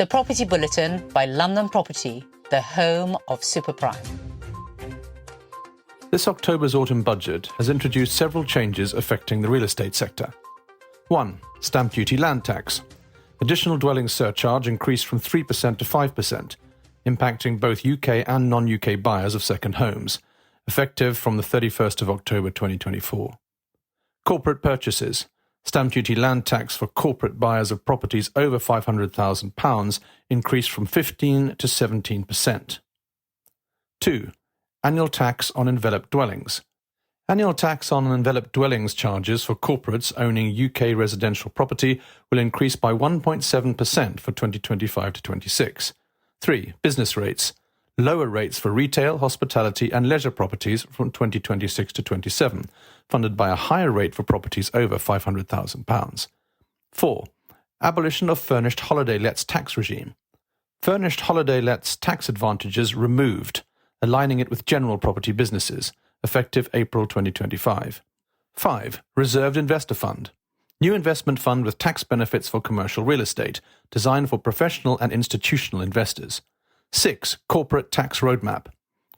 The Property Bulletin by London Property, the home of superprime. This October's autumn budget has introduced several changes affecting the real estate sector. 1. Stamp duty land tax. Additional dwelling surcharge increased from 3% to 5%, impacting both UK and non-UK buyers of second homes, effective from the 31st of October 2024. Corporate purchases. Stamp duty land tax for corporate buyers of properties over £500,000 increased from 15% to 17%. 2. Annual tax on enveloped dwellings. Annual tax on enveloped dwellings charges for corporates owning UK residential property will increase by 1.7% for 2025 to 26. 3. Business rates. Lower rates for retail, hospitality and leisure properties from 2026 to 27, funded by a higher rate for properties over £500,000. 4. Abolition of furnished holiday lets tax regime. Furnished holiday lets tax advantages removed, aligning it with general property businesses, effective April 2025. 5. Reserved investor fund. New investment fund with tax benefits for commercial real estate, designed for professional and institutional investors. 6. Corporate tax roadmap.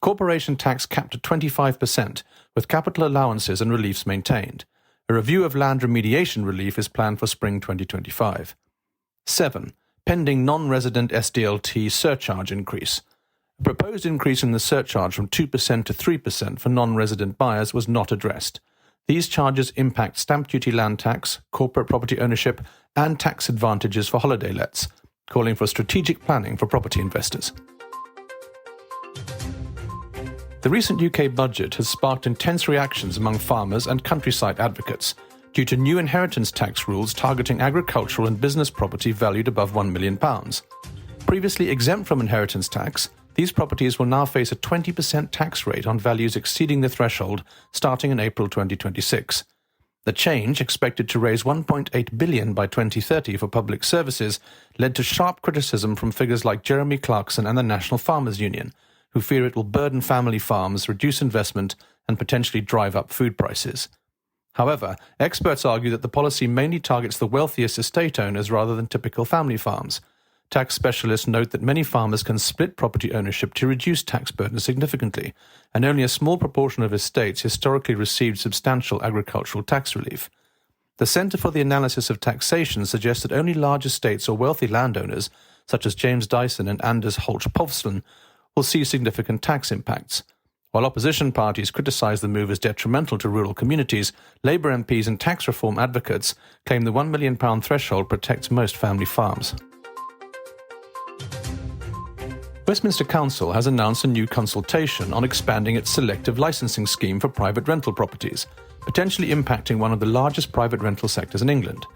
Corporation tax capped at 25%, with capital allowances and reliefs maintained. A review of land remediation relief is planned for spring 2025. 7. Pending non-resident SDLT surcharge increase. A proposed increase in the surcharge from 2% to 3% for non-resident buyers was not addressed. These charges impact stamp duty land tax, corporate property ownership, and tax advantages for holiday lets, calling for strategic planning for property investors. The recent UK budget has sparked intense reactions among farmers and countryside advocates due to new inheritance tax rules targeting agricultural and business property valued above £1 million. Previously exempt from inheritance tax, these properties will now face a 20% tax rate on values exceeding the threshold starting in April 2026. The change, expected to raise £1.8 billion by 2030 for public services, led to sharp criticism from figures like Jeremy Clarkson and the National Farmers Union, who fear it will burden family farms, reduce investment, and potentially drive up food prices. However, experts argue that the policy mainly targets the wealthiest estate owners rather than typical family farms. Tax specialists note that many farmers can split property ownership to reduce tax burden significantly, and only a small proportion of estates historically received substantial agricultural tax relief. The Centre for the Analysis of Taxation suggests that only large estates or wealthy landowners, such as James Dyson and Anders Holch-Povston, will see significant tax impacts. While opposition parties criticise the move as detrimental to rural communities, Labour MPs and tax reform advocates claim the £1 million threshold protects most family farms. Westminster Council has announced a new consultation on expanding its selective licensing scheme for private rental properties, potentially impacting one of the largest private rental sectors in England.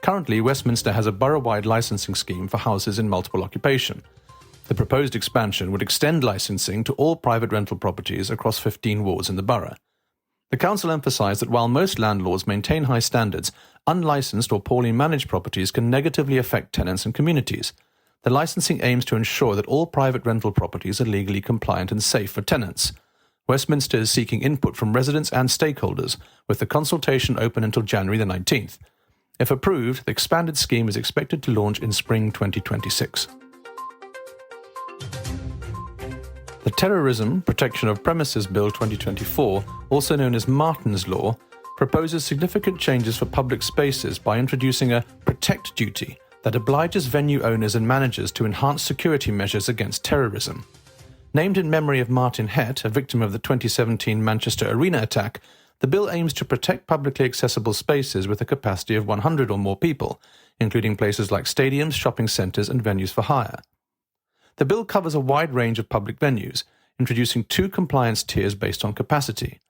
Currently, Westminster has a borough-wide licensing scheme for houses in multiple occupation. The proposed expansion would extend licensing to all private rental properties across 15 wards in the borough. The council emphasised that while most landlords maintain high standards, unlicensed or poorly managed properties can negatively affect tenants and communities. The licensing aims to ensure that all private rental properties are legally compliant and safe for tenants. Westminster is seeking input from residents and stakeholders, with the consultation open until January the 19th. If approved, the expanded scheme is expected to launch in spring 2026. The Terrorism, Protection of Premises Bill 2024, also known as Martyn's Law, proposes significant changes for public spaces by introducing a protect duty that obliges venue owners and managers to enhance security measures against terrorism. Named in memory of Martyn, a victim of the 2017 Manchester Arena attack, the bill aims to protect publicly accessible spaces with a capacity of 100 or more people, including places like stadiums, shopping centres and venues for hire. The bill covers a wide range of public venues, introducing 2 compliance tiers based on capacity.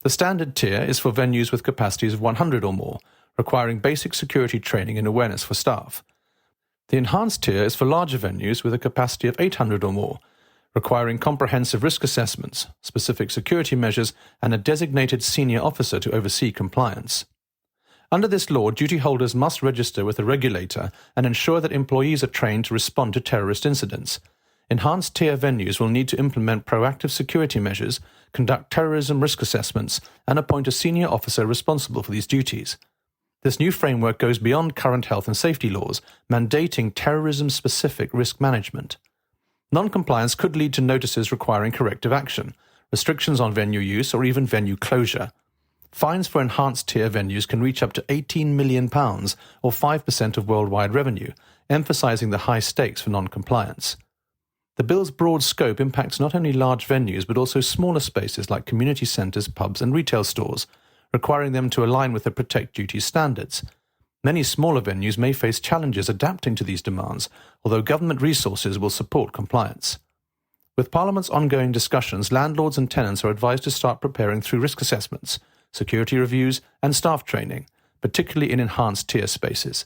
The standard tier is for venues with capacities of 100 or more, requiring basic security training and awareness for staff. The enhanced tier is for larger venues with a capacity of 800 or more, requiring comprehensive risk assessments, specific security measures, and a designated senior officer to oversee compliance. Under this law, duty holders must register with a regulator and ensure that employees are trained to respond to terrorist incidents. Enhanced tier venues will need to implement proactive security measures, conduct terrorism risk assessments, and appoint a senior officer responsible for these duties. This new framework goes beyond current health and safety laws, mandating terrorism-specific risk management. Non-compliance could lead to notices requiring corrective action, restrictions on venue use, or even venue closure. Fines for enhanced tier venues can reach up to £18 million, or 5% of worldwide revenue, emphasising the high stakes for non-compliance. The bill's broad scope impacts not only large venues but also smaller spaces like community centres, pubs and retail stores, requiring them to align with the Protect Duty standards. Many smaller venues may face challenges adapting to these demands, although government resources will support compliance. With Parliament's ongoing discussions, landlords and tenants are advised to start preparing through risk assessments, security reviews and staff training, particularly in enhanced tier spaces.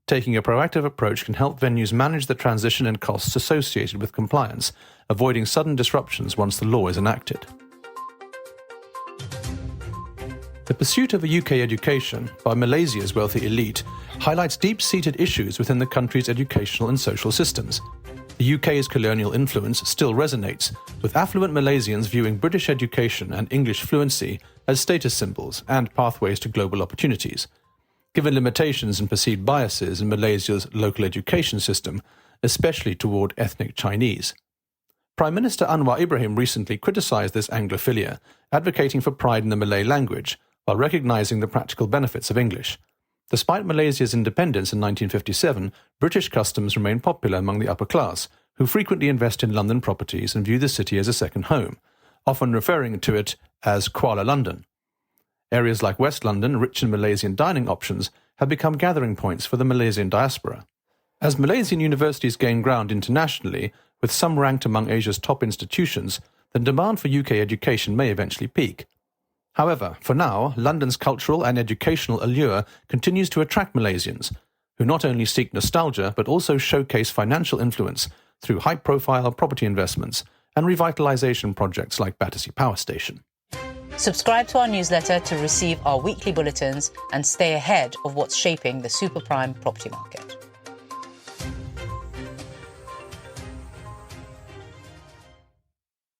Taking a proactive approach can help venues manage the transition and costs associated with compliance, avoiding sudden disruptions once the law is enacted. The pursuit of a UK education by Malaysia's wealthy elite highlights deep-seated issues within the country's educational and social systems. The UK's colonial influence still resonates, with affluent Malaysians viewing British education and English fluency as status symbols and pathways to global opportunities. Given limitations and perceived biases in Malaysia's local education system, especially toward ethnic Chinese. Prime Minister Anwar Ibrahim recently criticised this Anglophilia, advocating for pride in the Malay language, while recognising the practical benefits of English. Despite Malaysia's independence in 1957, British customs remain popular among the upper class, who frequently invest in London properties and view the city as a second home, often referring to it as Kuala London. Areas like West London, rich in Malaysian dining options, have become gathering points for the Malaysian diaspora. As Malaysian universities gain ground internationally, with some ranked among Asia's top institutions, the demand for UK education may eventually peak. However, for now, London's cultural and educational allure continues to attract Malaysians, who not only seek nostalgia but also showcase financial influence through high-profile property investments and revitalisation projects like Battersea Power Station. Subscribe to our newsletter to receive our weekly bulletins and stay ahead of what's shaping the super prime property market.